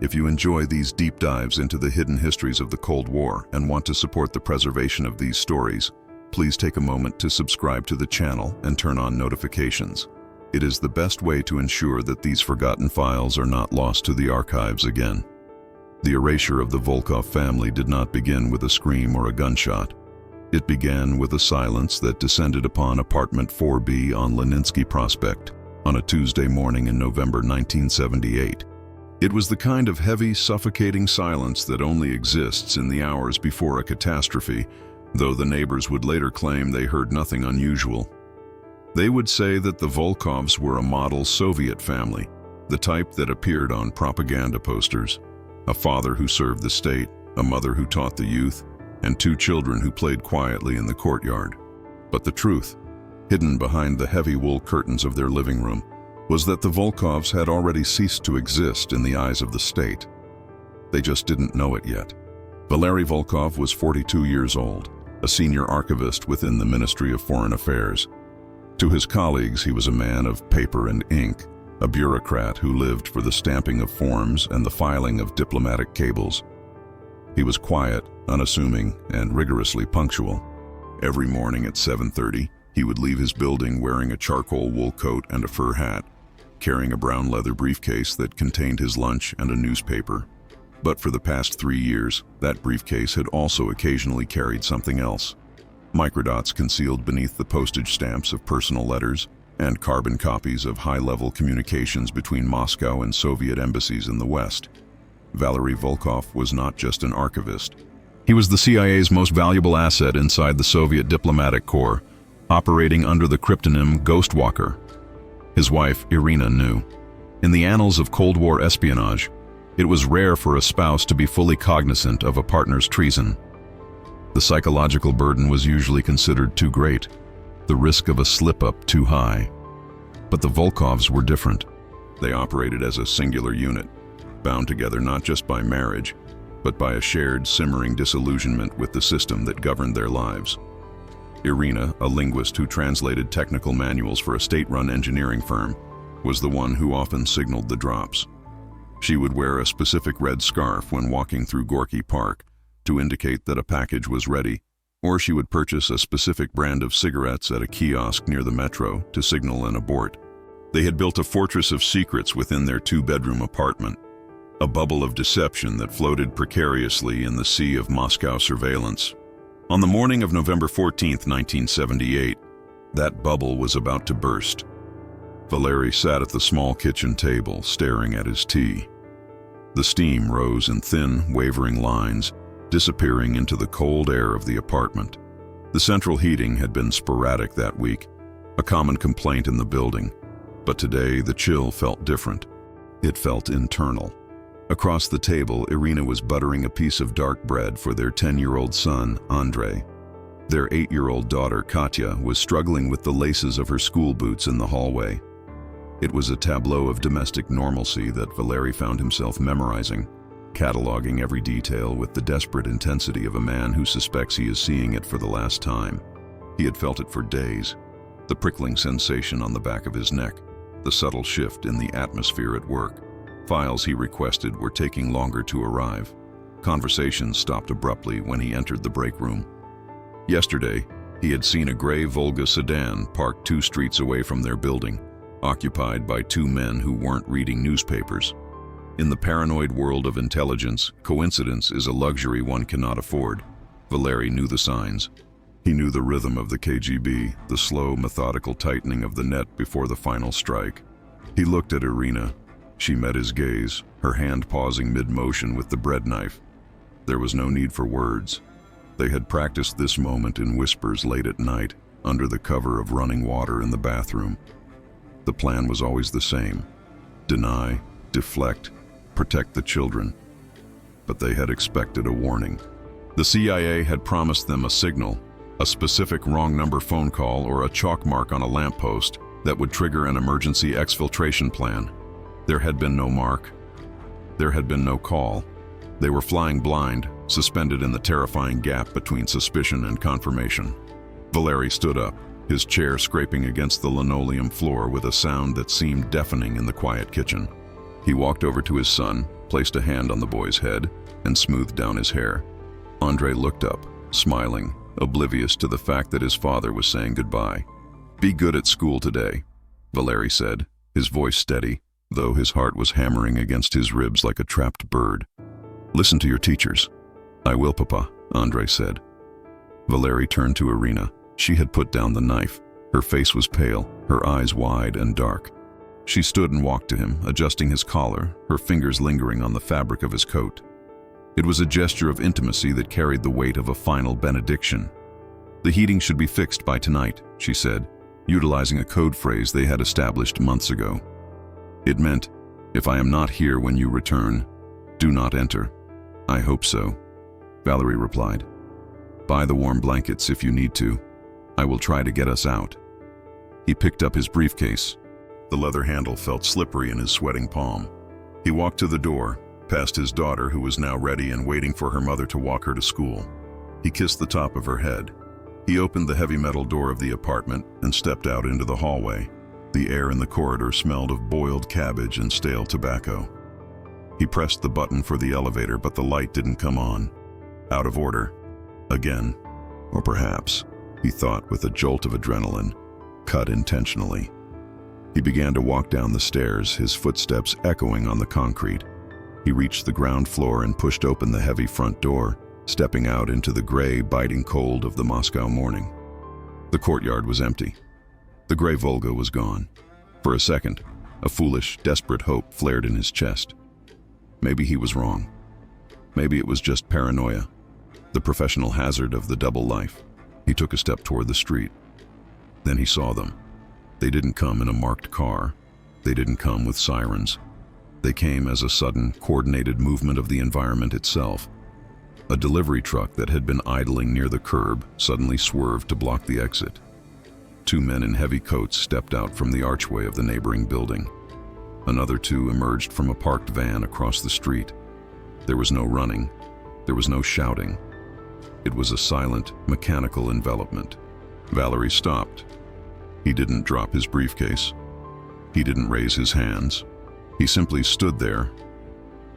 If you enjoy these deep dives into the hidden histories of the Cold War and want to support the preservation of these stories, please take a moment to subscribe to the channel and turn on notifications. It is the best way to ensure that these forgotten files are not lost to the archives again. The erasure of the Volkov family did not begin with a scream or a gunshot. It began with a silence that descended upon apartment 4B on Leninsky Prospect on a Tuesday morning in November 1978. It was the kind of heavy, suffocating silence that only exists in the hours before a catastrophe, though the neighbors would later claim they heard nothing unusual. They would say that the Volkovs were a model Soviet family, the type that appeared on propaganda posters. A father who served the state, a mother who taught the youth, and 2 children who played quietly in the courtyard. But the truth, hidden behind the heavy wool curtains of their living room, was that the Volkovs had already ceased to exist in the eyes of the state. They just didn't know it yet. Valery Volkov was 42 years old, a senior archivist within the Ministry of Foreign Affairs. To his colleagues, he was a man of paper and ink, a bureaucrat who lived for the stamping of forms and the filing of diplomatic cables. He was quiet, unassuming, and rigorously punctual. Every morning at 7:30, he would leave his building wearing a charcoal wool coat and a fur hat, carrying a brown leather briefcase that contained his lunch and a newspaper. But for the past 3 years, that briefcase had also occasionally carried something else. Microdots concealed beneath the postage stamps of personal letters, and carbon copies of high-level communications between Moscow and Soviet embassies in the West. Valery Volkov was not just an archivist. He was the CIA's most valuable asset inside the Soviet diplomatic corps, operating under the cryptonym Ghostwalker. His wife, Irina, knew. In the annals of Cold War espionage, it was rare for a spouse to be fully cognizant of a partner's treason. The psychological burden was usually considered too great, the risk of a slip-up too high. But the Volkovs were different. They operated as a singular unit, bound together not just by marriage, but by a shared, simmering disillusionment with the system that governed their lives. Irina, a linguist who translated technical manuals for a state-run engineering firm, was the one who often signaled the drops. She would wear a specific red scarf when walking through Gorky Park to indicate that a package was ready, or she would purchase a specific brand of cigarettes at a kiosk near the metro to signal an abort. They had built a fortress of secrets within their 2-bedroom apartment, a bubble of deception that floated precariously in the sea of Moscow surveillance. On the morning of November 14, 1978, that bubble was about to burst. Valery sat at the small kitchen table, staring at his tea. The steam rose in thin, wavering lines, disappearing into the cold air of the apartment. The central heating had been sporadic that week, a common complaint in the building, but today the chill felt different. It felt internal. Across the table, Irina was buttering a piece of dark bread for their 10-year-old son, Andrei. Their 8-year-old daughter, Katya, was struggling with the laces of her school boots in the hallway. It was a tableau of domestic normalcy that Valery found himself memorizing, cataloging every detail with the desperate intensity of a man who suspects he is seeing it for the last time. He had felt it for days, the prickling sensation on the back of his neck, the subtle shift in the atmosphere at work. Files he requested were taking longer to arrive. Conversations stopped abruptly when he entered the break room. Yesterday, he had seen a gray Volga sedan parked 2 streets away from their building, occupied by 2 men who weren't reading newspapers. In the paranoid world of intelligence, coincidence is a luxury one cannot afford. Valery knew the signs. He knew the rhythm of the KGB, the slow, methodical tightening of the net before the final strike. He looked at Irina. She met his gaze, her hand pausing mid-motion with the bread knife. There was no need for words. They had practiced this moment in whispers late at night, under the cover of running water in the bathroom. The plan was always the same: deny, deflect, protect the children. But they had expected a warning. The CIA had promised them a signal, a specific wrong number phone call or a chalk mark on a lamppost that would trigger an emergency exfiltration plan. There had been no mark. There had been no call. They were flying blind, suspended in the terrifying gap between suspicion and confirmation. Valery stood up, his chair scraping against the linoleum floor with a sound that seemed deafening in the quiet kitchen. He walked over to his son, placed a hand on the boy's head and smoothed down his hair. Andrei looked up, smiling, oblivious to the fact that his father was saying goodbye. "Be good at school today," Valery said, his voice steady, though his heart was hammering against his ribs like a trapped bird. "Listen to your teachers." "I will, Papa," Andrei said. Valery turned to Irina. She had put down the knife. Her face was pale, her eyes wide and dark. She stood and walked to him, adjusting his collar, her fingers lingering on the fabric of his coat. It was a gesture of intimacy that carried the weight of a final benediction. "The heating should be fixed by tonight," she said, utilizing a code phrase they had established months ago. It meant, "If I am not here when you return, do not enter." "I hope so," Valery replied. "Buy the warm blankets if you need to. I will try to get us out." He picked up his briefcase. The leather handle felt slippery in his sweating palm. He walked to the door, past his daughter who was now ready and waiting for her mother to walk her to school. He kissed the top of her head. He opened the heavy metal door of the apartment and stepped out into the hallway. The air in the corridor smelled of boiled cabbage and stale tobacco. He pressed the button for the elevator, but the light didn't come on. Out of order. Again. Or perhaps, he thought with a jolt of adrenaline, cut intentionally. He began to walk down the stairs, his footsteps echoing on the concrete. He reached the ground floor and pushed open the heavy front door, stepping out into the gray, biting cold of the Moscow morning. The courtyard was empty. The gray Volga was gone. For a second, a foolish, desperate hope flared in his chest. Maybe he was wrong. Maybe it was just paranoia, the professional hazard of the double life. He took a step toward the street. Then he saw them. They didn't come in a marked car. They didn't come with sirens. They came as a sudden, coordinated movement of the environment itself. A delivery truck that had been idling near the curb suddenly swerved to block the exit. Two men in heavy coats stepped out from the archway of the neighboring building. Another two emerged from a parked van across the street. There was no running. There was no shouting. It was a silent, mechanical envelopment. Valery stopped. He didn't drop his briefcase. He didn't raise his hands. He simply stood there,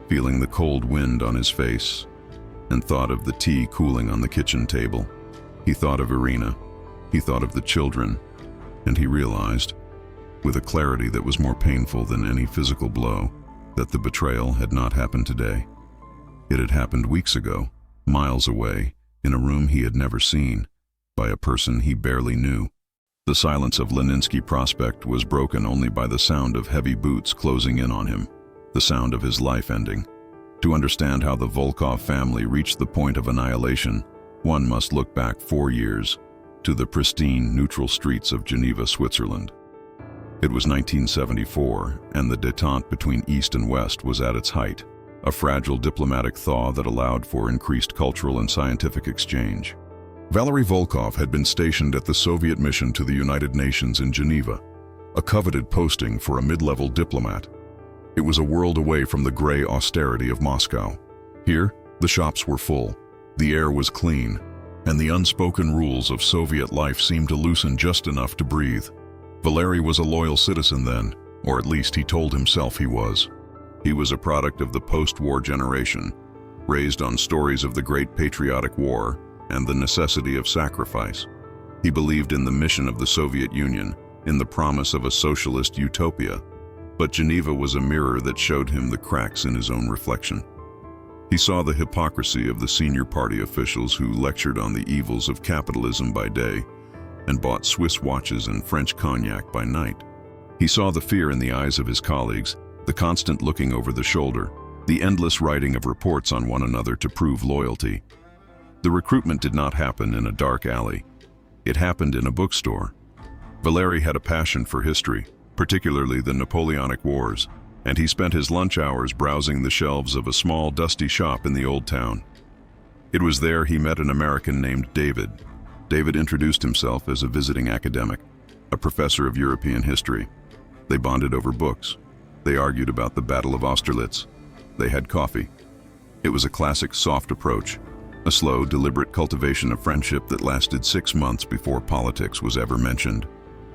feeling the cold wind on his face, and thought of the tea cooling on the kitchen table. He thought of Irina. He thought of the children, and he realized, with a clarity that was more painful than any physical blow, that the betrayal had not happened today. It had happened weeks ago, miles away, in a room he had never seen, by a person he barely knew. The silence of Leninsky Prospect was broken only by the sound of heavy boots closing in on him, the sound of his life ending. To understand how the Volkov family reached the point of annihilation, one must look back 4 years, to the pristine, neutral streets of Geneva, Switzerland. It was 1974, and the détente between East and West was at its height, a fragile diplomatic thaw that allowed for increased cultural and scientific exchange. Valery Volkov had been stationed at the Soviet mission to the United Nations in Geneva, a coveted posting for a mid-level diplomat. It was a world away from the gray austerity of Moscow. Here, the shops were full, the air was clean, and the unspoken rules of Soviet life seemed to loosen just enough to breathe. Valery was a loyal citizen then, or at least he told himself he was. He was a product of the post-war generation, raised on stories of the Great Patriotic War and the necessity of sacrifice. He believed in the mission of the Soviet Union, in the promise of a socialist utopia, but Geneva was a mirror that showed him the cracks in his own reflection. He saw the hypocrisy of the senior party officials who lectured on the evils of capitalism by day and bought Swiss watches and French cognac by night. He saw the fear in the eyes of his colleagues, the constant looking over the shoulder, the endless writing of reports on one another to prove loyalty. The recruitment did not happen in a dark alley. It happened in a bookstore. Valery had a passion for history, particularly the Napoleonic Wars, and he spent his lunch hours browsing the shelves of a small, dusty shop in the old town. It was there he met an American named David. David introduced himself as a visiting academic, a professor of European history. They bonded over books. They argued about the Battle of Austerlitz. They had coffee. It was a classic soft approach, a slow, deliberate cultivation of friendship that lasted 6 months before politics was ever mentioned.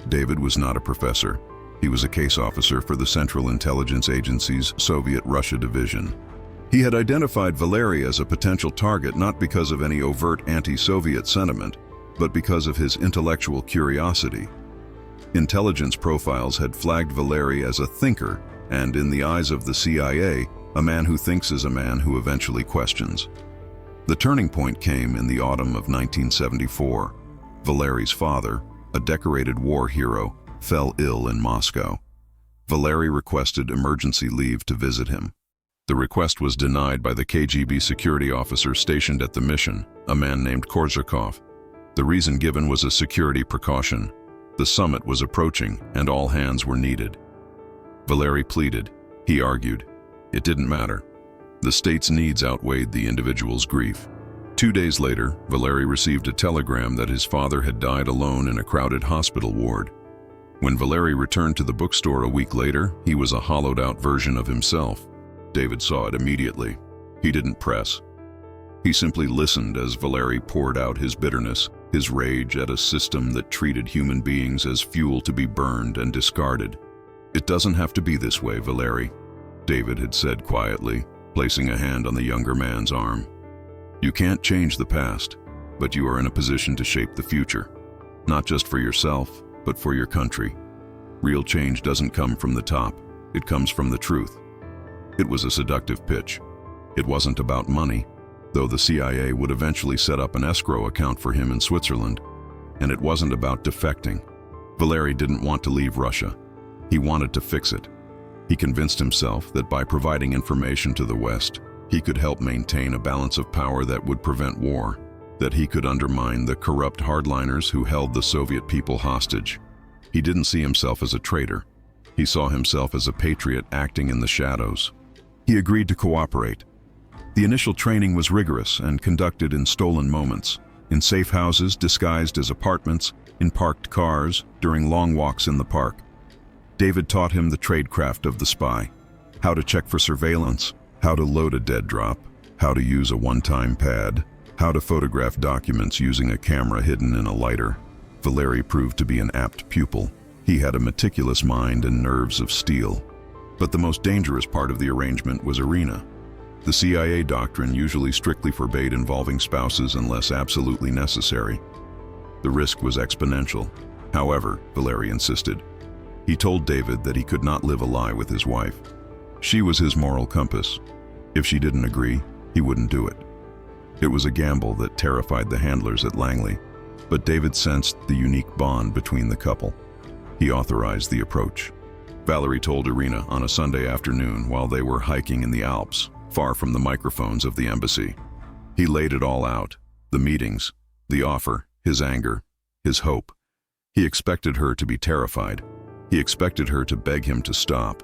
David was not a professor. He was a case officer for the Central Intelligence Agency's Soviet Russia Division. He had identified Valery as a potential target not because of any overt anti-Soviet sentiment, but because of his intellectual curiosity. Intelligence profiles had flagged Valery as a thinker, and in the eyes of the CIA, a man who thinks is a man who eventually questions. The turning point came in the autumn of 1974. Valery's father, a decorated war hero, fell ill in Moscow. Valery requested emergency leave to visit him. The request was denied by the KGB security officer stationed at the mission, a man named Korzakov. The reason given was a security precaution. The summit was approaching, and all hands were needed. Valery pleaded. He argued. It didn't matter. The state's needs outweighed the individual's grief. 2 days later, Valery received a telegram that his father had died alone in a crowded hospital ward. When Valery returned to the bookstore a week later, he was a hollowed-out version of himself. David saw it immediately. He didn't press. He simply listened as Valery poured out his bitterness, his rage at a system that treated human beings as fuel to be burned and discarded. "It doesn't have to be this way, Valery," David had said quietly, placing a hand on the younger man's arm. "You can't change the past, but you are in a position to shape the future. Not just for yourself, but for your country. Real change doesn't come from the top, it comes from the truth." It was a seductive pitch. It wasn't about money, though the CIA would eventually set up an escrow account for him in Switzerland. And it wasn't about defecting. Valery didn't want to leave Russia. He wanted to fix it. He convinced himself that by providing information to the West, he could help maintain a balance of power that would prevent war, that he could undermine the corrupt hardliners who held the Soviet people hostage. He didn't see himself as a traitor. He saw himself as a patriot acting in the shadows. He agreed to cooperate. The initial training was rigorous and conducted in stolen moments, in safe houses disguised as apartments, in parked cars, during long walks in the park. David taught him the tradecraft of the spy, how to check for surveillance, how to load a dead drop, how to use a one-time pad, how to photograph documents using a camera hidden in a lighter. Valery proved to be an apt pupil. He had a meticulous mind and nerves of steel. But the most dangerous part of the arrangement was Irina. The CIA doctrine usually strictly forbade involving spouses unless absolutely necessary. The risk was exponential. However, Valery insisted. He told David that he could not live a lie with his wife. She was his moral compass. If she didn't agree, he wouldn't do it. It was a gamble that terrified the handlers at Langley, but David sensed the unique bond between the couple. He authorized the approach. Valery told Irina on a Sunday afternoon while they were hiking in the Alps, far from the microphones of the embassy. He laid it all out, the meetings, the offer, his anger, his hope. He expected her to be terrified. He expected her to beg him to stop.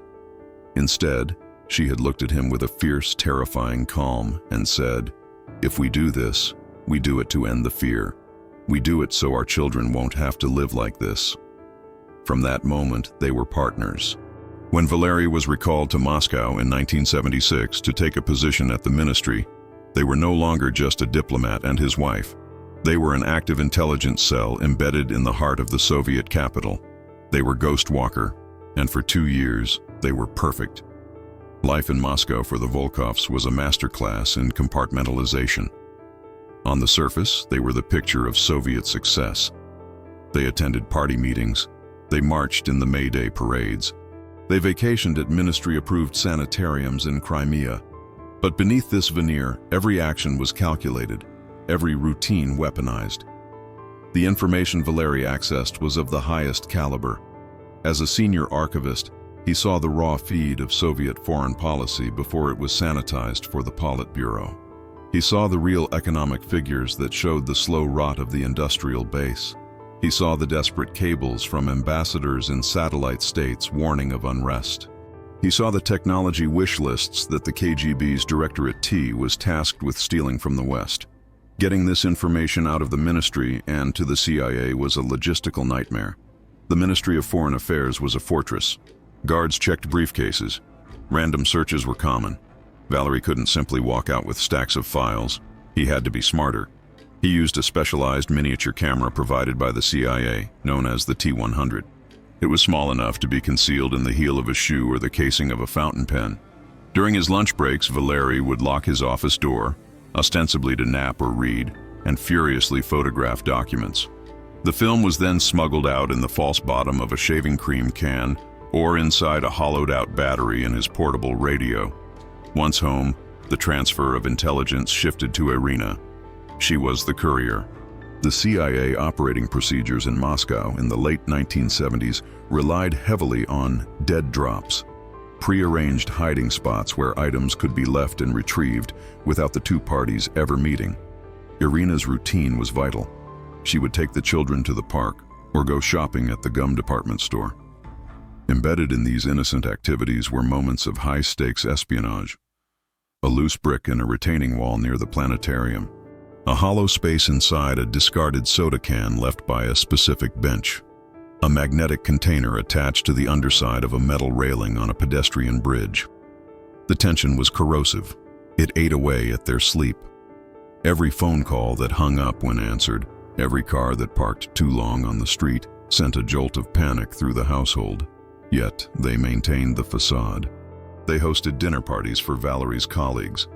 Instead, she had looked at him with a fierce, terrifying calm and said, "If we do this, we do it to end the fear. We do it so our children won't have to live like this." From that moment, they were partners. When Valery was recalled to Moscow in 1976 to take a position at the ministry, they were no longer just a diplomat and his wife. They were an active intelligence cell embedded in the heart of the Soviet capital. They were Ghost Walker, and for 2 years, they were perfect. Life in Moscow for the Volkovs was a masterclass in compartmentalization. On the surface, they were the picture of Soviet success. They attended party meetings. They marched in the May Day parades. They vacationed at ministry-approved sanitariums in Crimea. But beneath this veneer, every action was calculated, every routine weaponized. The information Valery accessed was of the highest caliber. As a senior archivist, he saw the raw feed of Soviet foreign policy before it was sanitized for the Politburo. He saw the real economic figures that showed the slow rot of the industrial base. He saw the desperate cables from ambassadors in satellite states warning of unrest. He saw the technology wish lists that the KGB's Directorate T was tasked with stealing from the West. Getting this information out of the ministry and to the CIA was a logistical nightmare. The Ministry of Foreign Affairs was a fortress. Guards checked briefcases. Random searches were common. Valery couldn't simply walk out with stacks of files. He had to be smarter. He used a specialized miniature camera provided by the CIA, known as the T-100. It was small enough to be concealed in the heel of a shoe or the casing of a fountain pen. During his lunch breaks, Valery would lock his office door, ostensibly to nap or read, and furiously photograph documents. The film was then smuggled out in the false bottom of a shaving cream can or inside a hollowed-out battery in his portable radio. Once home, the transfer of intelligence shifted to Irina. She was the courier. The CIA operating procedures in Moscow in the late 1970s relied heavily on dead drops, prearranged hiding spots where items could be left and retrieved without the two parties ever meeting. Irina's routine was vital. She would take the children to the park or go shopping at the gum department store. Embedded in these innocent activities were moments of high-stakes espionage. A loose brick in a retaining wall near the planetarium. A hollow space inside a discarded soda can left by a specific bench. A magnetic container attached to the underside of a metal railing on a pedestrian bridge. The tension was corrosive. It ate away at their sleep. Every phone call that hung up when answered, every car that parked too long on the street, sent a jolt of panic through the household. Yet they maintained the facade. They hosted dinner parties for Valery's colleagues,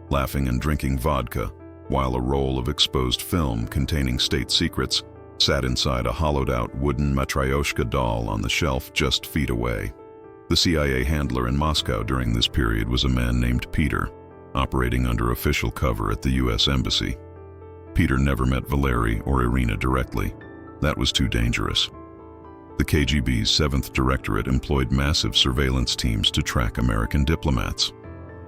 laughing and drinking vodka, while a roll of exposed film containing state secrets sat inside a hollowed-out wooden Matryoshka doll on the shelf just feet away. The CIA handler in Moscow during this period was a man named Peter, operating under official cover at the U.S. Embassy. Peter never met Valery or Irina directly. That was too dangerous. The KGB's 7th Directorate employed massive surveillance teams to track American diplomats.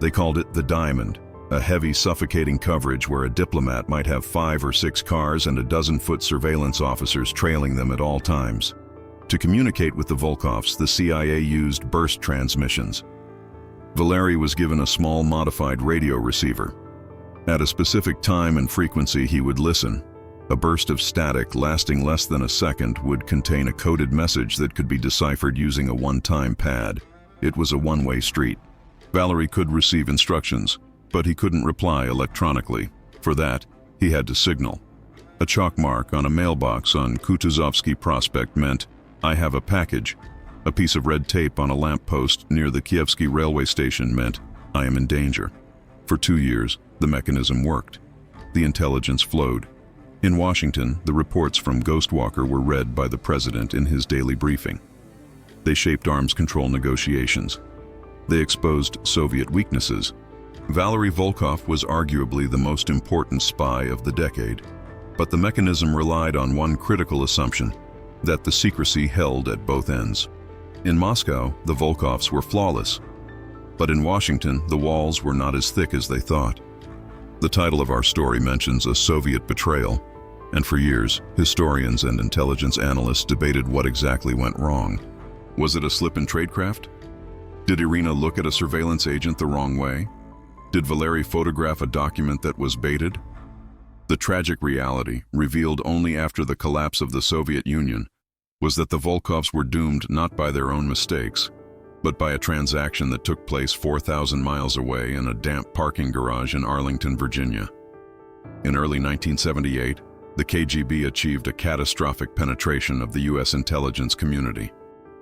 They called it the Diamond, a heavy, suffocating coverage where a diplomat might have 5 or 6 cars and a dozen-foot surveillance officers trailing them at all times. To communicate with the Volkovs, the CIA used burst transmissions. Valery was given a small modified radio receiver. At a specific time and frequency he would listen. A burst of static lasting less than a second would contain a coded message that could be deciphered using a one-time pad. It was a one-way street. Valery could receive instructions, but he couldn't reply electronically. For that, he had to signal. A chalk mark on a mailbox on Kutuzovsky Prospect meant, "I have a package." A piece of red tape on a lamppost near the Kievsky railway station meant, "I am in danger." For 2 years, the mechanism worked. The intelligence flowed. In Washington, the reports from Ghostwalker were read by the president in his daily briefing. They shaped arms control negotiations. They exposed Soviet weaknesses. Valery Volkov was arguably the most important spy of the decade, but the mechanism relied on one critical assumption, that the secrecy held at both ends. In Moscow, the Volkovs were flawless, but in Washington, the walls were not as thick as they thought. The title of our story mentions a Soviet betrayal, and for years, historians and intelligence analysts debated what exactly went wrong. Was it a slip in tradecraft? Did Irina look at a surveillance agent the wrong way? Did Valery photograph a document that was baited? The tragic reality, revealed only after the collapse of the Soviet Union, was that the Volkovs were doomed not by their own mistakes, but by a transaction that took place 4,000 miles away in a damp parking garage in Arlington, Virginia. In early 1978, the KGB achieved a catastrophic penetration of the U.S. intelligence community.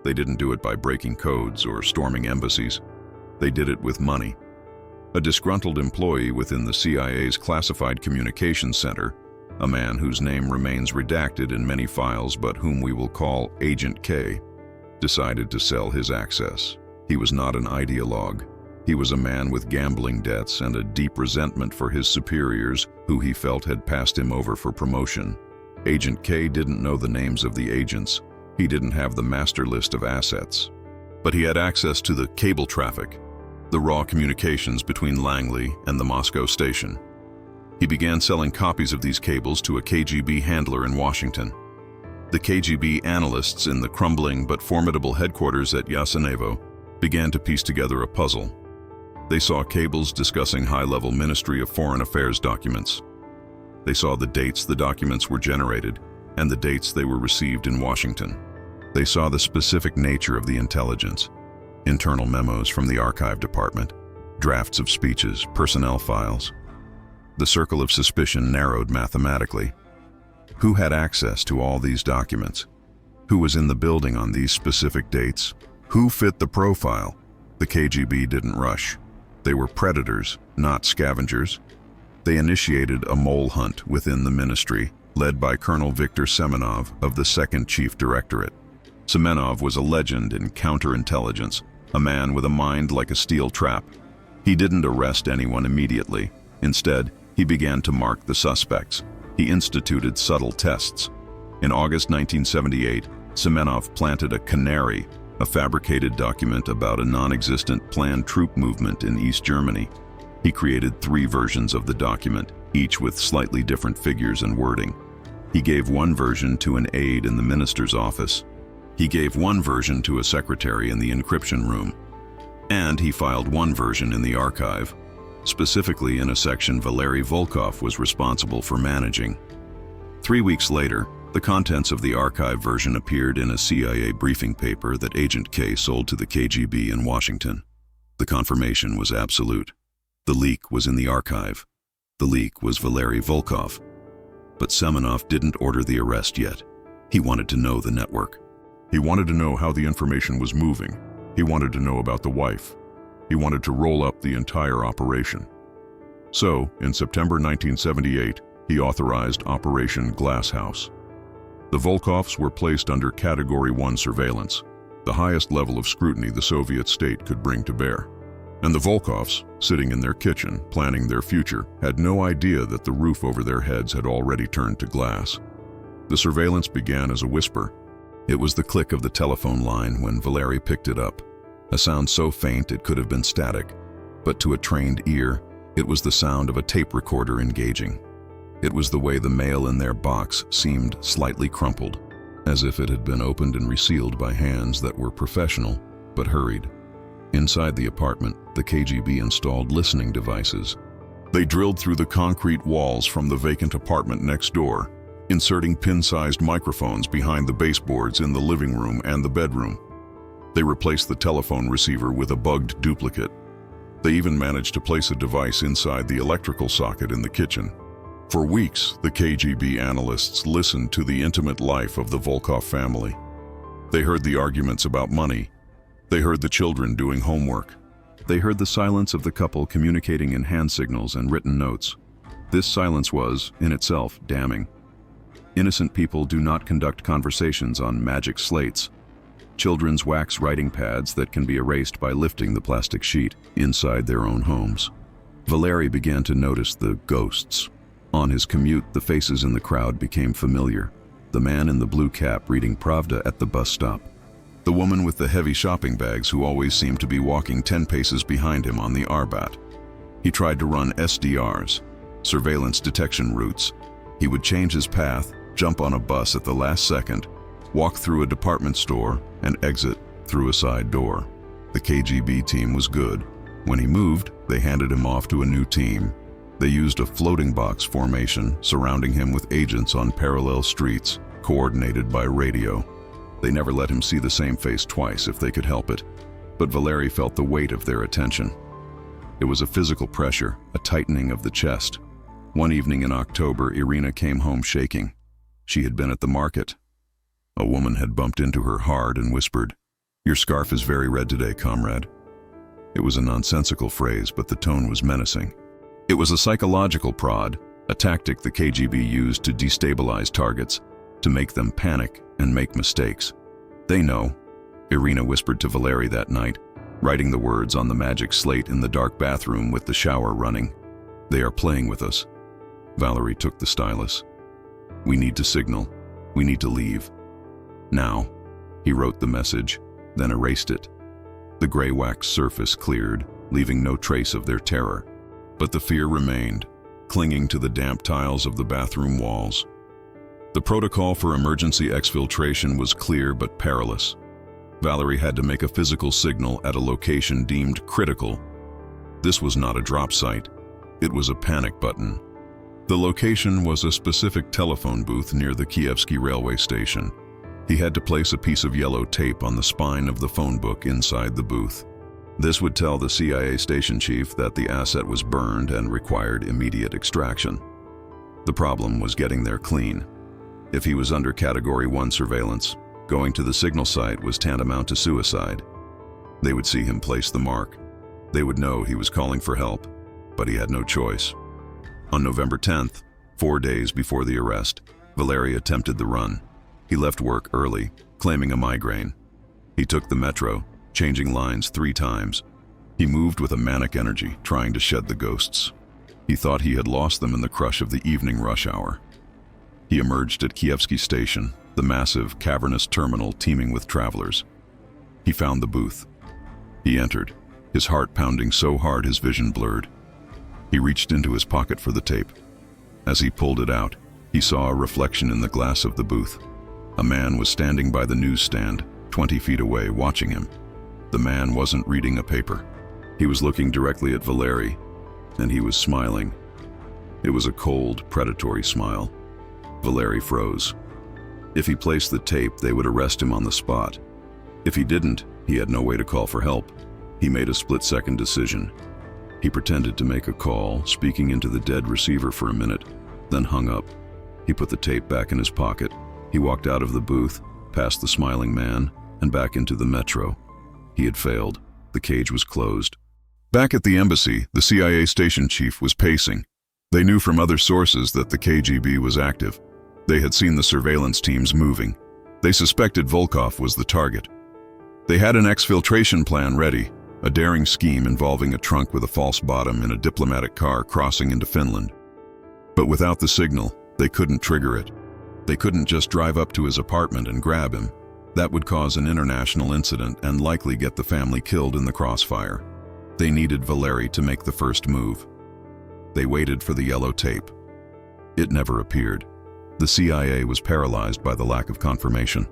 They didn't do it by breaking codes or storming embassies. They did it with money. A disgruntled employee within the CIA's Classified Communications Center, a man whose name remains redacted in many files but whom we will call Agent K, decided to sell his access. He was not an ideologue. He was a man with gambling debts and a deep resentment for his superiors who he felt had passed him over for promotion. Agent K didn't know the names of the agents. He didn't have the master list of assets. But he had access to the cable traffic, the raw communications between Langley and the Moscow station. He began selling copies of these cables to a KGB handler in Washington. The KGB analysts in the crumbling but formidable headquarters at Yasenevo began to piece together a puzzle. They saw cables discussing high-level Ministry of Foreign Affairs documents. They saw the dates the documents were generated and the dates they were received in Washington. They saw the specific nature of the intelligence, internal memos from the archive department, drafts of speeches, personnel files. The circle of suspicion narrowed mathematically. Who had access to all these documents? Who was in the building on these specific dates? Who fit the profile? The KGB didn't rush. They were predators, not scavengers. They initiated a mole hunt within the ministry, led by Colonel Viktor Semenov of the 2nd Chief Directorate. Semenov was a legend in counterintelligence, a man with a mind like a steel trap. He didn't arrest anyone immediately. Instead, he began to mark the suspects. He instituted subtle tests. In August 1978, Semenov planted a canary, a fabricated document about a non-existent planned troop movement in East Germany. He created 3 versions of the document, each with slightly different figures and wording. He gave one version to an aide in the minister's office. He gave one version to a secretary in the encryption room. And he filed one version in the archive, specifically in a section Valery Volkov was responsible for managing. 3 weeks later, the contents of the archive version appeared in a CIA briefing paper that Agent K sold to the KGB in Washington. The confirmation was absolute. The leak was in the archive. The leak was Valery Volkov. But Semenov didn't order the arrest yet. He wanted to know the network. He wanted to know how the information was moving. He wanted to know about the wife. He wanted to roll up the entire operation. So, in September 1978, he authorized Operation Glasshouse. The Volkovs were placed under Category 1 surveillance, the highest level of scrutiny the Soviet state could bring to bear. And the Volkovs, sitting in their kitchen, planning their future, had no idea that the roof over their heads had already turned to glass. The surveillance began as a whisper. It was the click of the telephone line when Valery picked it up, a sound so faint it could have been static, but to a trained ear, it was the sound of a tape recorder engaging. It was the way the mail in their box seemed slightly crumpled, as if it had been opened and resealed by hands that were professional but hurried. Inside the apartment, the KGB installed listening devices. They drilled through the concrete walls from the vacant apartment next door, inserting pin-sized microphones behind the baseboards in the living room and the bedroom. They replaced the telephone receiver with a bugged duplicate. They even managed to place a device inside the electrical socket in the kitchen. For weeks, the KGB analysts listened to the intimate life of the Volkov family. They heard the arguments about money. They heard the children doing homework. They heard the silence of the couple communicating in hand signals and written notes. This silence was, in itself, damning. Innocent people do not conduct conversations on magic slates. Children's wax writing pads that can be erased by lifting the plastic sheet inside their own homes. Valery began to notice the ghosts. On his commute, the faces in the crowd became familiar. The man in the blue cap reading Pravda at the bus stop. The woman with the heavy shopping bags who always seemed to be walking 10 paces behind him on the Arbat. He tried to run SDRs, surveillance detection routes. He would change his path, jump on a bus at the last second, walk through a department store, and exit through a side door. The KGB team was good. When he moved, they handed him off to a new team. They used a floating box formation, surrounding him with agents on parallel streets, coordinated by radio. They never let him see the same face twice if they could help it, but Valery felt the weight of their attention. It was a physical pressure, a tightening of the chest. One evening in October, Irina came home shaking. She had been at the market. A woman had bumped into her hard and whispered, "Your scarf is very red today, comrade." It was a nonsensical phrase, but the tone was menacing. It was a psychological prod, a tactic the KGB used to destabilize targets, to make them panic and make mistakes. "They know," Irina whispered to Valery that night, writing the words on the magic slate in the dark bathroom with the shower running. "They are playing with us." Valery took the stylus. "We need to signal. We need to leave. Now." He wrote the message, then erased it. The gray wax surface cleared, leaving no trace of their terror. But the fear remained, clinging to the damp tiles of the bathroom walls. The protocol for emergency exfiltration was clear but perilous. Valery had to make a physical signal at a location deemed critical. This was not a drop site. It was a panic button. The location was a specific telephone booth near the Kievsky railway station. He had to place a piece of yellow tape on the spine of the phone book inside the booth. This would tell the CIA station chief that the asset was burned and required immediate extraction. The problem was getting there clean. If he was under Category 1 surveillance, going to the signal site was tantamount to suicide. They would see him place the mark. They would know he was calling for help, but he had no choice. On November 10th, 4 days before the arrest, Valery attempted the run. He left work early, claiming a migraine. He took the metro, changing lines 3 times. He moved with a manic energy, trying to shed the ghosts. He thought he had lost them in the crush of the evening rush hour. He emerged at Kievsky Station, the massive, cavernous terminal teeming with travelers. He found the booth. He entered, his heart pounding so hard his vision blurred. He reached into his pocket for the tape. As he pulled it out, he saw a reflection in the glass of the booth. A man was standing by the newsstand, 20 feet away, watching him. The man wasn't reading a paper. He was looking directly at Valery, and he was smiling. It was a cold, predatory smile. Valery froze. If he placed the tape, they would arrest him on the spot. If he didn't, he had no way to call for help. He made a split-second decision. He pretended to make a call, speaking into the dead receiver for a minute, then hung up. He put the tape back in his pocket. He walked out of the booth, past the smiling man, and back into the metro. He had failed. The cage was closed. Back at the embassy, the CIA station chief was pacing. They knew from other sources that the KGB was active. They had seen the surveillance teams moving. They suspected Volkov was the target. They had an exfiltration plan ready, a daring scheme involving a trunk with a false bottom in a diplomatic car crossing into Finland. But without the signal, they couldn't trigger it. They couldn't just drive up to his apartment and grab him. That would cause an international incident and likely get the family killed in the crossfire. They needed Valery to make the first move. They waited for the yellow tape. It never appeared. The CIA was paralyzed by the lack of confirmation.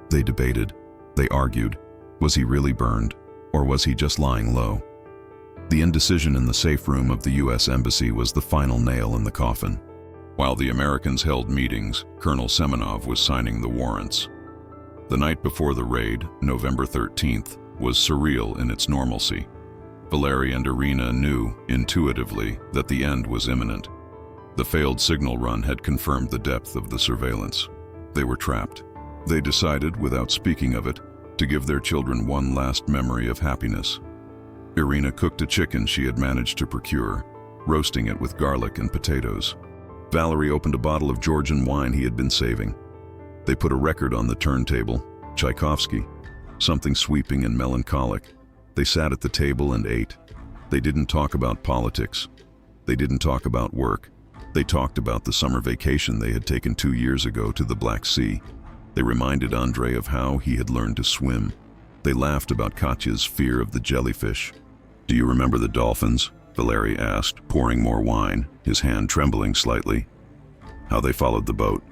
They debated. They argued. Was he really burned, or was he just lying low? The indecision in the safe room of the U.S. Embassy was the final nail in the coffin. While the Americans held meetings, Colonel Semenov was signing the warrants. The night before the raid, November 13th, was surreal in its normalcy. Valery and Irina knew, intuitively, that the end was imminent. The failed signal run had confirmed the depth of the surveillance. They were trapped. They decided, without speaking of it, to give their children one last memory of happiness. Irina cooked a chicken she had managed to procure, roasting it with garlic and potatoes. Valery opened a bottle of Georgian wine he had been saving. They put a record on the turntable, Tchaikovsky, something sweeping and melancholic. They sat at the table and ate. They didn't talk about politics. They didn't talk about work. They talked about the summer vacation they had taken 2 years ago to the Black Sea. They reminded Andrei of how he had learned to swim. They laughed about Katya's fear of the jellyfish. "Do you remember the dolphins?" Valery asked, pouring more wine, his hand trembling slightly. "How they followed the boat?"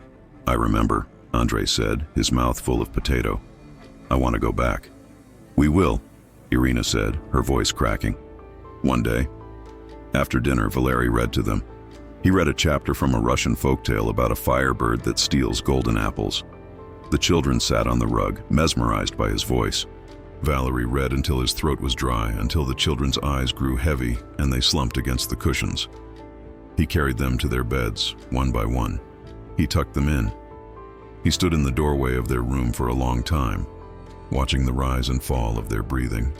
"I remember," Andrei said, his mouth full of potato. "I want to go back." "We will," Irina said, her voice cracking. "One day." After dinner, Valery read to them. He read a chapter from a Russian folktale about a firebird that steals golden apples. The children sat on the rug, mesmerized by his voice. Valery read until his throat was dry, until the children's eyes grew heavy and they slumped against the cushions. He carried them to their beds, one by one. He tucked them in. He stood in the doorway of their room for a long time, watching the rise and fall of their breathing.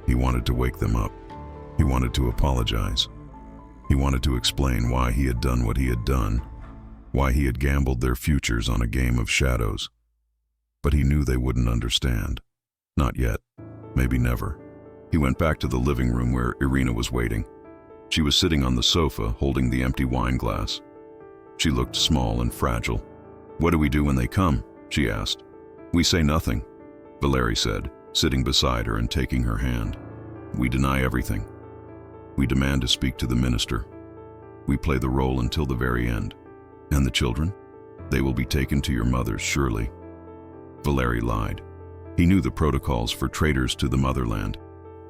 He wanted to wake them up. He wanted to apologize. He wanted to explain why he had done what he had done, why he had gambled their futures on a game of shadows. But he knew they wouldn't understand. Not yet. Maybe never. He went back to the living room where Irina was waiting. She was sitting on the sofa, holding the empty wine glass. She looked small and fragile. "What do we do when they come?" she asked. "We say nothing," Valery said, sitting beside her and taking her hand. "We deny everything. We demand to speak to the minister. We play the role until the very end. And the children? They will be taken to your mothers, surely." Valery lied. He knew the protocols for traitors to the motherland.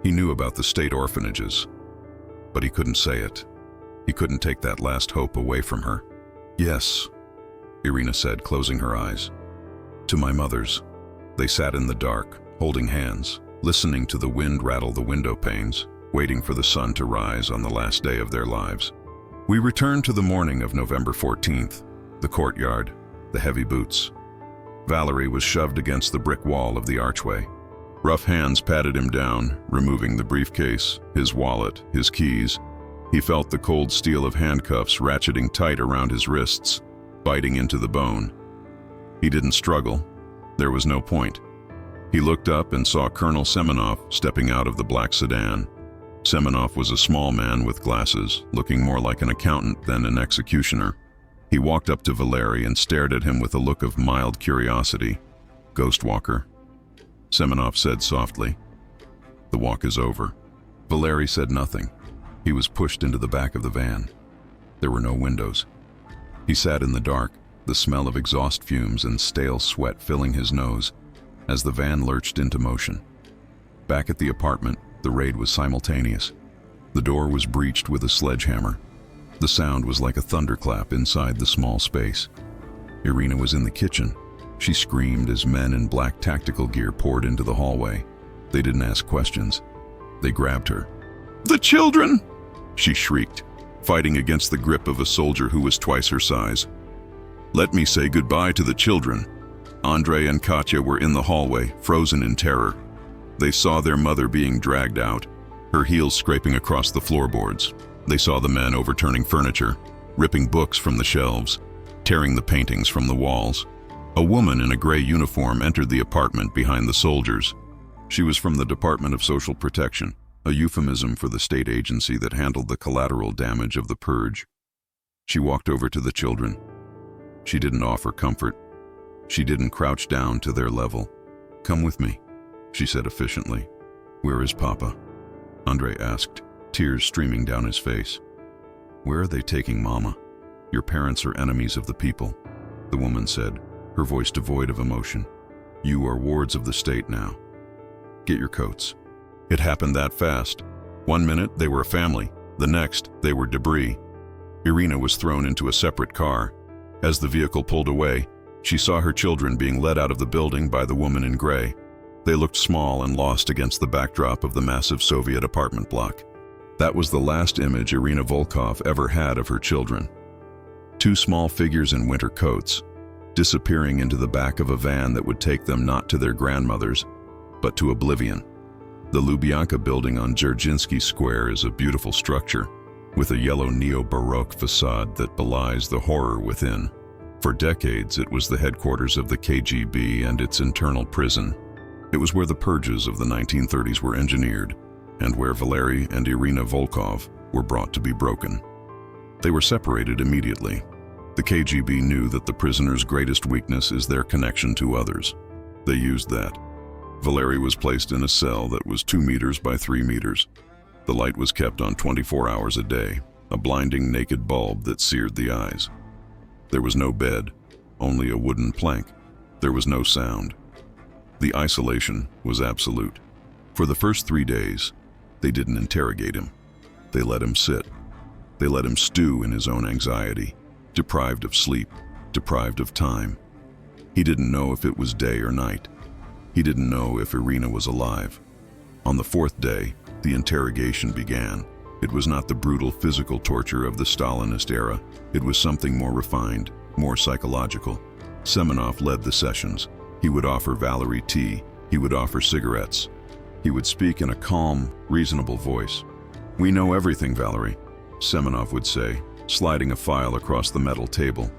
He knew about the state orphanages. But he couldn't say it. He couldn't take that last hope away from her. "Yes," Irina said, closing her eyes. "To my mothers." They sat in the dark, holding hands, listening to the wind rattle the window panes, waiting for the sun to rise on the last day of their lives. We returned to the morning of November 14th, the courtyard, the heavy boots. Valery was shoved against the brick wall of the archway. Rough hands patted him down, removing the briefcase, his wallet, his keys. He felt the cold steel of handcuffs ratcheting tight around his wrists, biting into the bone. He didn't struggle. There was no point. He looked up and saw Colonel Semenov stepping out of the black sedan. Semenov was a small man with glasses, looking more like an accountant than an executioner. He walked up to Valery and stared at him with a look of mild curiosity. "Ghost walker," Semenov said softly. "The walk is over." Valery said nothing. He was pushed into the back of the van. There were no windows. He sat in the dark, the smell of exhaust fumes and stale sweat filling his nose as the van lurched into motion. Back at the apartment, the raid was simultaneous. The door was breached with a sledgehammer. The sound was like a thunderclap inside the small space. Irina was in the kitchen. She screamed as men in black tactical gear poured into the hallway. They didn't ask questions. They grabbed her. "The children!" she shrieked, fighting against the grip of a soldier who was twice her size. "Let me say goodbye to the children." Andrei and Katya were in the hallway, frozen in terror. They saw their mother being dragged out, her heels scraping across the floorboards. They saw the men overturning furniture, ripping books from the shelves, tearing the paintings from the walls. A woman in a gray uniform entered the apartment behind the soldiers. She was from the Department of Social Protection, a euphemism for the state agency that handled the collateral damage of the purge. She walked over to the children. She didn't offer comfort. She didn't crouch down to their level. "Come with me," she said efficiently. "Where is Papa?" Andrei asked, tears streaming down his face. "Where are they taking Mama? Your parents are enemies of the people," the woman said, her voice devoid of emotion. "You are wards of the state now. Get your coats." It happened that fast. One minute they were a family, the next they were debris. Irina was thrown into a separate car. As the vehicle pulled away, she saw her children being led out of the building by the woman in gray. They looked small and lost against the backdrop of the massive Soviet apartment block. That was the last image Irina Volkov ever had of her children. Two small figures in winter coats, disappearing into the back of a van that would take them not to their grandmothers, but to oblivion. The Lubyanka building on Dzerzhinsky Square is a beautiful structure, with a yellow neo-Baroque facade that belies the horror within. For decades, it was the headquarters of the KGB and its internal prison. It was where the purges of the 1930s were engineered, and where Valery and Irina Volkov were brought to be broken. They were separated immediately. The KGB knew that the prisoners' greatest weakness is their connection to others. They used that. Valery was placed in a cell that was 2 meters by 3 meters. The light was kept on 24 hours a day, a blinding naked bulb that seared the eyes. There was no bed, only a wooden plank. There was no sound. The isolation was absolute. For the first 3 days, they didn't interrogate him. They let him sit. They let him stew in his own anxiety, deprived of sleep, deprived of time. He didn't know if it was day or night. He didn't know if Irina was alive. On the 4th day, the interrogation began. It was not the brutal physical torture of the Stalinist era. It was something more refined, more psychological. Semenov led the sessions. He would offer Valery tea. He would offer cigarettes. He would speak in a calm, reasonable voice. "We know everything, Valery," Semenov would say, sliding a file across the metal table.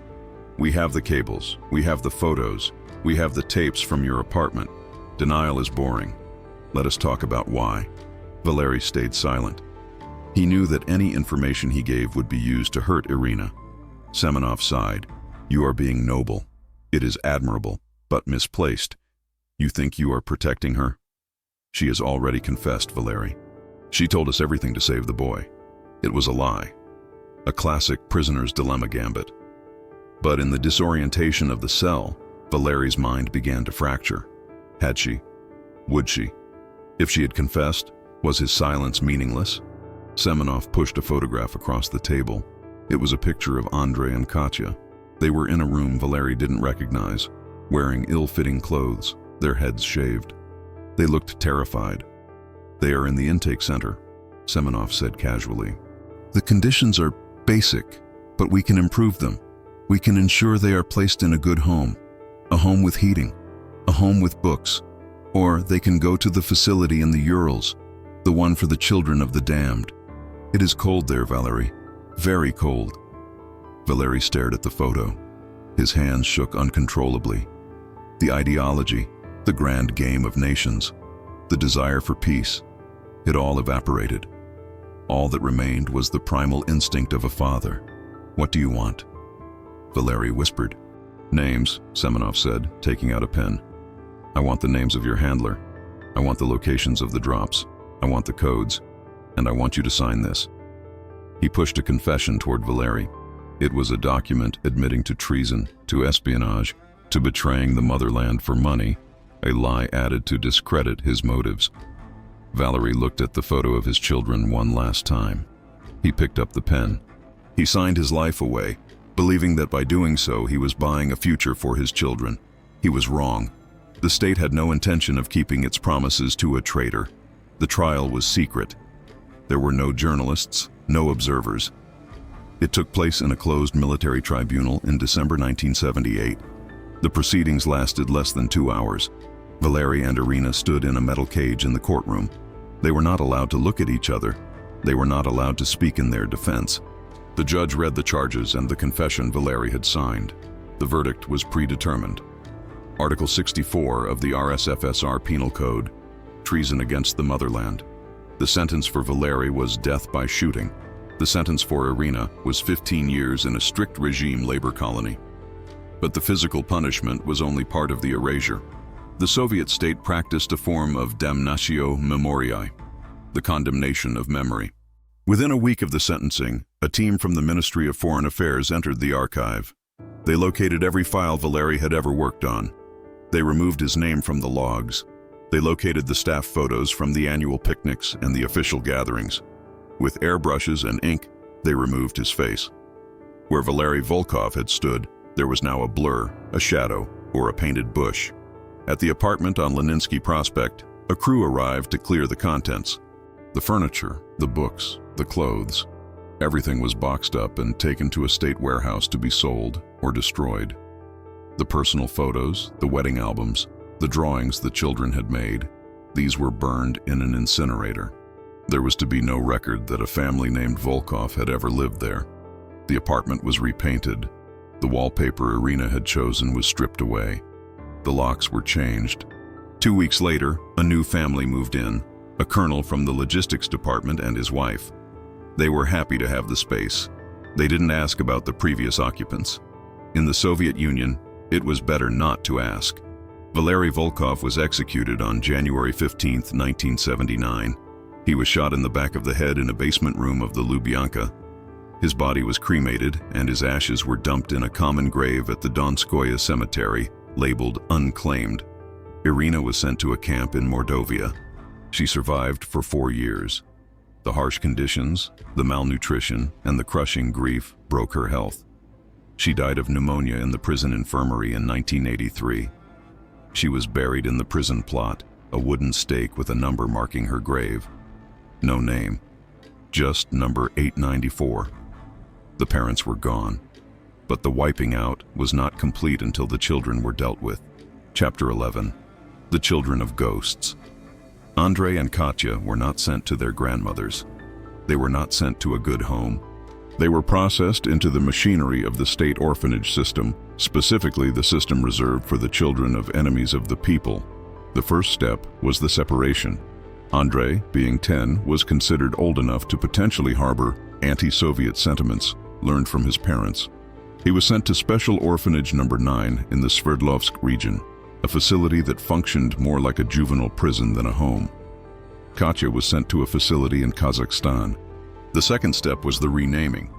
"We have the cables. We have the photos. We have the tapes from your apartment. Denial is boring. Let us talk about why." Valery stayed silent. He knew that any information he gave would be used to hurt Irina. Semenov sighed. "You are being noble. It is admirable, but misplaced. You think you are protecting her? She has already confessed, Valery. She told us everything to save the boy. It was a lie. A classic prisoner's dilemma gambit. But in the disorientation of the cell, Valery's mind began to fracture. Had she? Would she? If she had confessed, was his silence meaningless? Semenov pushed a photograph across the table. It was a picture of Andrei and Katya. They were in a room Valery didn't recognize, wearing ill-fitting clothes, their heads shaved. They looked terrified. "They are in the intake center," Semenov said casually. "The conditions are basic, but we can improve them. We can ensure they are placed in a good home, a home with heating, a home with books, Or they can go to the facility in the Urals, the one for the children of the damned. It is cold there, Valerie. Very cold. Valerie stared at the photo. His hands shook uncontrollably. The ideology, the grand game of nations, the desire for peace, it all evaporated. All that remained was the primal instinct of a father. What do you want? Valerie whispered. Names, Semenov said, taking out a pen. I want the names of your handler. I want the locations of the drops. I want the codes. And I want you to sign this. He pushed a confession toward Valerie. It was a document admitting to treason, to espionage, to betraying the motherland for money, a lie added to discredit his motives. Valerie looked at the photo of his children one last time. He picked up the pen. He signed his life away, believing that by doing so he was buying a future for his children. He was wrong. The state had no intention of keeping its promises to a traitor. The trial was secret. There were no journalists, no observers. It took place in a closed military tribunal in December 1978. The proceedings lasted less than 2 hours. Valerie and Irina stood in a metal cage in the courtroom. They were not allowed to look at each other. They were not allowed to speak in their defense. The judge read the charges and the confession Valerie had signed. The verdict was predetermined. Article 64 of the RSFSR Penal Code, treason against the motherland. The sentence for Valerie was death by shooting. The sentence for Irina was 15 years in a strict regime labor colony. But the physical punishment was only part of the erasure. The Soviet state practiced a form of damnatio memoriae, the condemnation of memory. Within a week of the sentencing, a team from the Ministry of Foreign Affairs entered the archive. They located every file Valerie had ever worked on. They removed his name from the logs. They located the staff photos from the annual picnics and the official gatherings. With airbrushes and ink, they removed his face. Where Valery Volkov had stood, there was now a blur, a shadow, or a painted bush. At the apartment on Leninsky Prospect, a crew arrived to clear the contents. The furniture, the books, the clothes, everything was boxed up and taken to a state warehouse to be sold or destroyed. The personal photos, the wedding albums, the drawings the children had made, these were burned in an incinerator. There was to be no record that a family named Volkov had ever lived there. The apartment was repainted. The wallpaper Irina had chosen was stripped away. The locks were changed. 2 weeks later, a new family moved in, a colonel from the logistics department and his wife. They were happy to have the space. They didn't ask about the previous occupants. In the Soviet Union, it was better not to ask. Valery Volkov was executed on January 15, 1979. He was shot in the back of the head in a basement room of the Lubyanka. His body was cremated and his ashes were dumped in a common grave at the Donskoye Cemetery, labeled unclaimed. Irina was sent to a camp in Mordovia. She survived for 4 years. The harsh conditions, the malnutrition, and the crushing grief broke her health. She died of pneumonia in the prison infirmary in 1983. She was buried in the prison plot, a wooden stake with a number marking her grave. No name, just number 894. The parents were gone, but the wiping out was not complete until the children were dealt with. Chapter 11. The Children of Ghosts. Andrei and Katya were not sent to their grandmothers. They were not sent to a good home. They were processed into the machinery of the state orphanage system, specifically the system reserved for the children of enemies of the people. The first step was the separation. Andrei, being 10, was considered old enough to potentially harbor anti-Soviet sentiments learned from his parents. He was sent to Special Orphanage Number 9 in the Sverdlovsk region, a facility that functioned more like a juvenile prison than a home. Katya was sent to a facility in Kazakhstan. The second step was the renaming.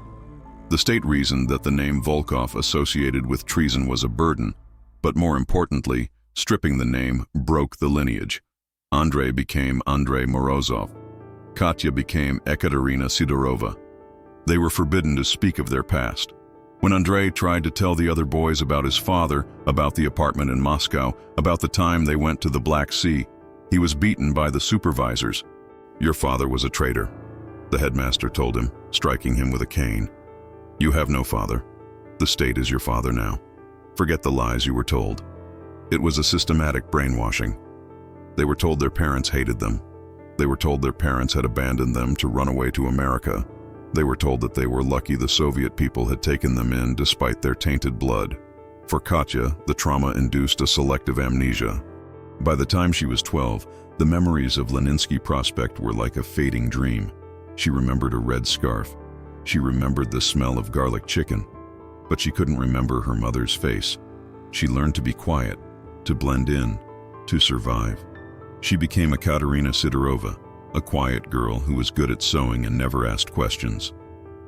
The state reasoned that the name Volkov associated with treason was a burden, but more importantly, stripping the name broke the lineage. Andrei became Andrei Morozov. Katya became Ekaterina Sidorova. They were forbidden to speak of their past. When Andrei tried to tell the other boys about his father, about the apartment in Moscow, about the time they went to the Black Sea, he was beaten by the supervisors. "Your father was a traitor," the headmaster told him, striking him with a cane. "You have no father. The state is your father now. Forget the lies you were told." It was a systematic brainwashing. They were told their parents hated them. They were told their parents had abandoned them to run away to America. They were told that they were lucky the Soviet people had taken them in despite their tainted blood. For Katya, the trauma induced a selective amnesia. By the time she was 12, the memories of Leninsky Prospect were like a fading dream. She remembered a red scarf. She remembered the smell of garlic chicken. But she couldn't remember her mother's face. She learned to be quiet, to blend in, to survive. She became a Katerina Sidorova, a quiet girl who was good at sewing and never asked questions.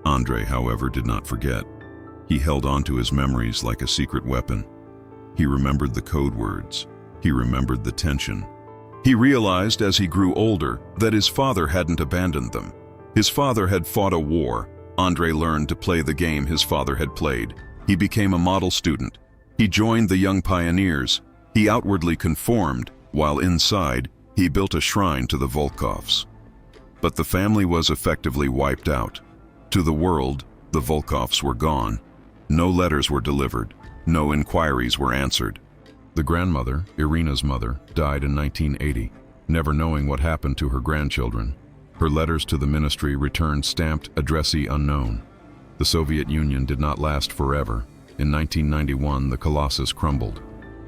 Andrei, however, did not forget. He held on to his memories like a secret weapon. He remembered the code words. He remembered the tension. He realized as he grew older that his father hadn't abandoned them. His father had fought a war. Andrei learned to play the game his father had played. He became a model student. He joined the young pioneers. He outwardly conformed, while inside, he built a shrine to the Volkovs. But the family was effectively wiped out. To the world, the Volkovs were gone. No letters were delivered. No inquiries were answered. The grandmother, Irina's mother, died in 1980, never knowing what happened to her grandchildren. Her letters to the ministry returned stamped addressee unknown. The Soviet Union did not last forever. In 1991, the Colossus crumbled.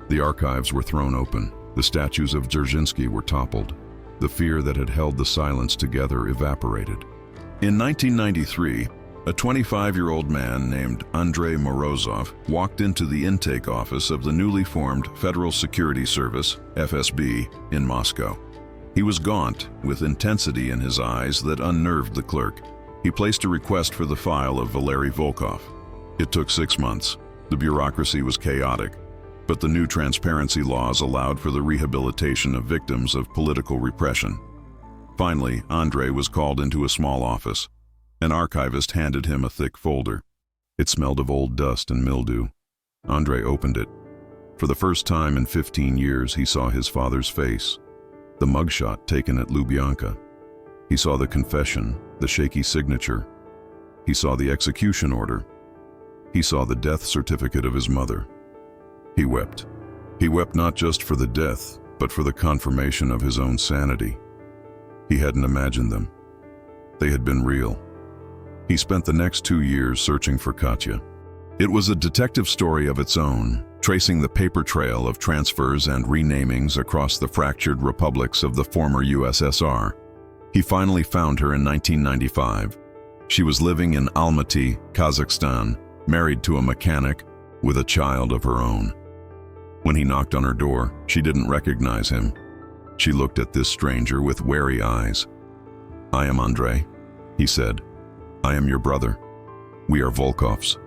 The archives were thrown open. The statues of Dzerzhinsky were toppled. The fear that had held the silence together evaporated. In 1993, a 25-year-old man named Andrei Morozov walked into the intake office of the newly formed Federal Security Service, FSB, in Moscow. He was gaunt, with intensity in his eyes that unnerved the clerk. He placed a request for the file of Valery Volkov. It took 6 months. The bureaucracy was chaotic, but the new transparency laws allowed for the rehabilitation of victims of political repression. Finally, Andrei was called into a small office. An archivist handed him a thick folder. It smelled of old dust and mildew. Andrei opened it. For the first time in 15 years, he saw his father's face, the mugshot taken at Lubyanka. He saw the confession, the shaky signature. He saw the execution order. He saw the death certificate of his mother. He wept. He wept not just for the death, but for the confirmation of his own sanity. He hadn't imagined them. They had been real. He spent the next 2 years searching for Katya. It was a detective story of its own, tracing the paper trail of transfers and renamings across the fractured republics of the former USSR. He finally found her in 1995. She was living in Almaty, Kazakhstan, married to a mechanic, with a child of her own. When he knocked on her door, she didn't recognize him. She looked at this stranger with wary eyes. "I am Andrei," he said. "I am your brother. We are Volkovs."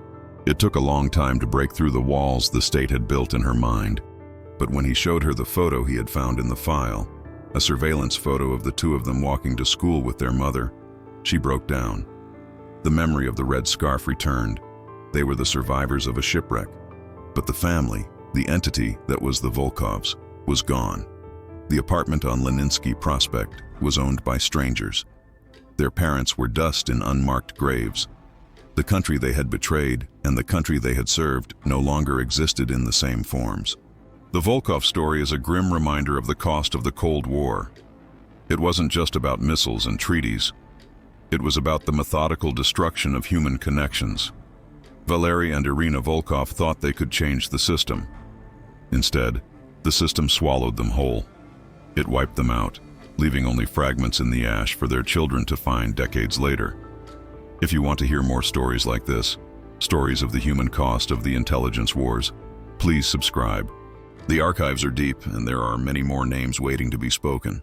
It took a long time to break through the walls the state had built in her mind. But when he showed her the photo he had found in the file, a surveillance photo of the two of them walking to school with their mother, she broke down. The memory of the red scarf returned. They were the survivors of a shipwreck. But the family, the entity that was the Volkovs, was gone. The apartment on Leninsky Prospect was owned by strangers. Their parents were dust in unmarked graves. The country they had betrayed and the country they had served no longer existed in the same forms. The Volkov story is a grim reminder of the cost of the Cold War. It wasn't just about missiles and treaties. It was about the methodical destruction of human connections. Valery and Irina Volkov thought they could change the system. Instead, the system swallowed them whole. It wiped them out, leaving only fragments in the ash for their children to find decades later. If you want to hear more stories like this, stories of the human cost of the intelligence wars, please subscribe. The archives are deep, and there are many more names waiting to be spoken.